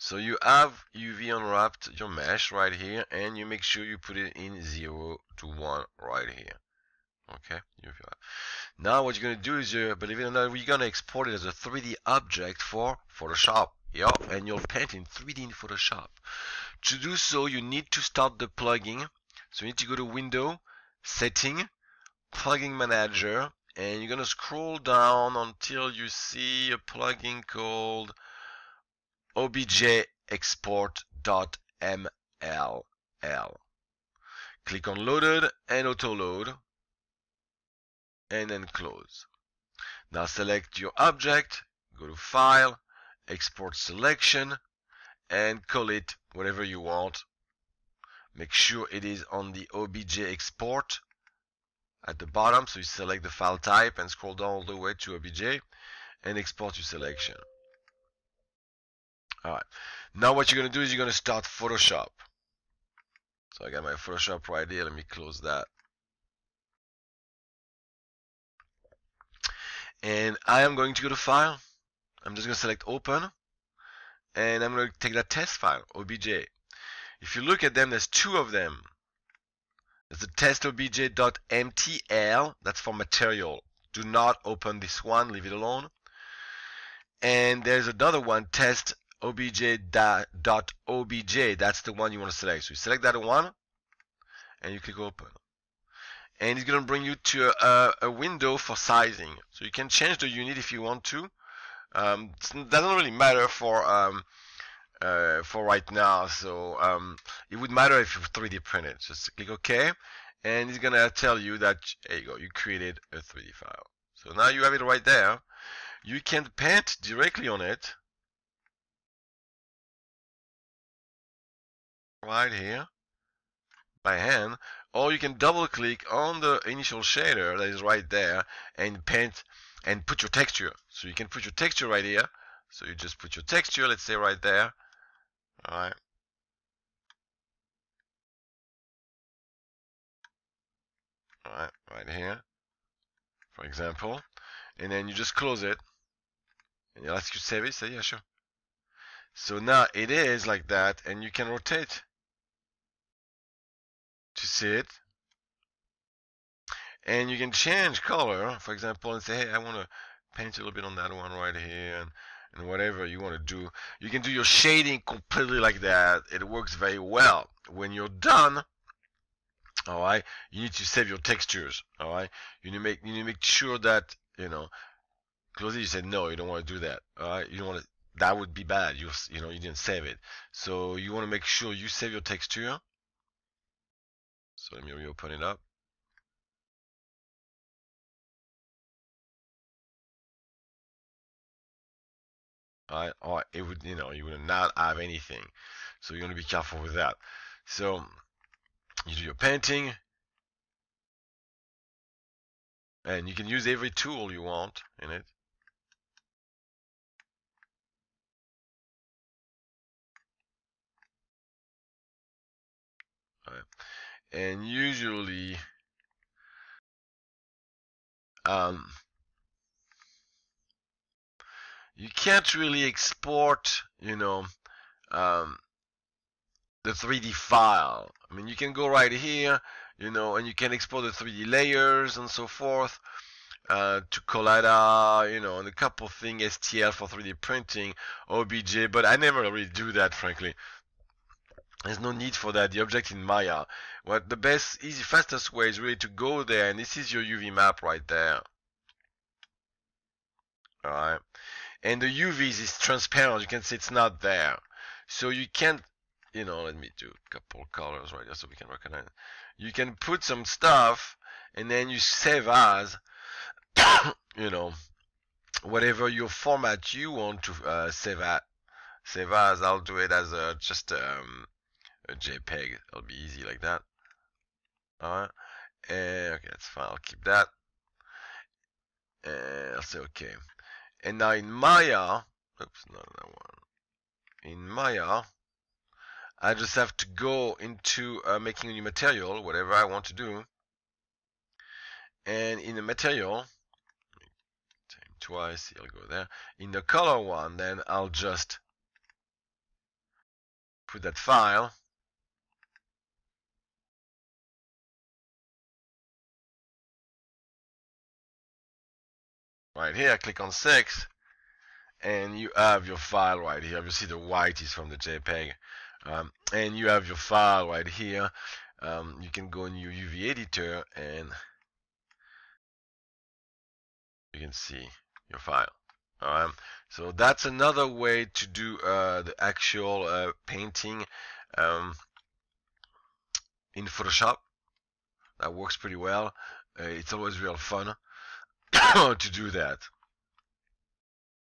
So you have UV unwrapped your mesh right here, and you make sure you put it in 0 to 1 right here. Okay, now what you're going to do is, believe it or not, we're going to export it as a 3D object for Photoshop. Yep, and you'll paint in 3D in Photoshop. To do so, you need to start the plugin. So you need to go to Window, Setting, Plugin Manager, and you're going to scroll down until you see a plugin called OBJ Export.mll. Click on Loaded and Auto Load, and then close. Now select your object, go to File, Export Selection, and call it whatever you want. Make sure it is on the OBJ Export at the bottom, so you select the file type and scroll down all the way to OBJ and export your selection. Alright, now what you're going to do is you're going to start Photoshop. So I got my Photoshop right here, let me close that. And I am going to go to File, I'm just going to select Open, and I'm going to take that test file, OBJ. If you look at them, there's two of them. There's the test obj.mtl, that's for material. Do not open this one, leave it alone. And there's another one, test obj.obj, that's the one you want to select. So you select that one, and you click Open. And it's going to bring you to a window for sizing. So you can change the unit if you want to. It doesn't really matter for right now. So it would matter if you 3D print it. Just click OK, and it's going to tell you that, there you go, you created a 3D file. So now you have it right there. You can paint directly on it. Right here by hand, or you can double click on the initial shader that is right there and paint and put your texture. So you can put your texture right here. So you just put your texture, let's say right there. Alright. Alright, right here, for example. And then you just close it. And it'll ask you to save it. Say, yeah, sure. So now it is like that, and you can rotate to see it. And you can change color, for example, and say, hey, I want to paint a little bit on that one right here, and whatever you want to do. You can do your shading completely like that. It works very well. When you're done, all right, you need to save your textures. All right, you need to make sure that, you know, close it. You said no, you don't want to do that. All right, you don't want to. That would be bad. You know, you didn't save it. So you want to make sure you save your texture. So let me reopen it up. Alright, or it would, you know, you would not have anything. So you want to be careful with that. So you do your painting, and you can use every tool you want in it. Alright. And usually, you can't really export, you know, the 3D file. I mean, you can go right here, you know, and you can export the 3D layers and so forth to Collada, you know, and a couple things, STL for 3D printing, OBJ, but I never really do that, frankly. There's no need for that. The object in Maya. What the best, easy, fastest way is really to go there, and this is your UV map right there. All right, and the UV is transparent. You can see it's not there, so you can't. You know, let me do a couple colors right there so we can recognize it. You can put some stuff, and then you save as, you know, whatever your format you want to save at. Save as. I'll do it as just a JPEG. It'll be easy like that. Alright. Okay, that's fine. I'll keep that. And I'll say okay. And now in Maya, oops, not that one. In Maya, I just have to go into making a new material, whatever I want to do. And in the material, twice, I'll go there. In the color one, then I'll just put that file. Right here, click on 6, and you have your file right here. Obviously, the white is from the JPEG, and you have your file right here. You can go in your UV editor, and you can see your file. So that's another way to do the actual painting in Photoshop. That works pretty well. It's always real fun to do that.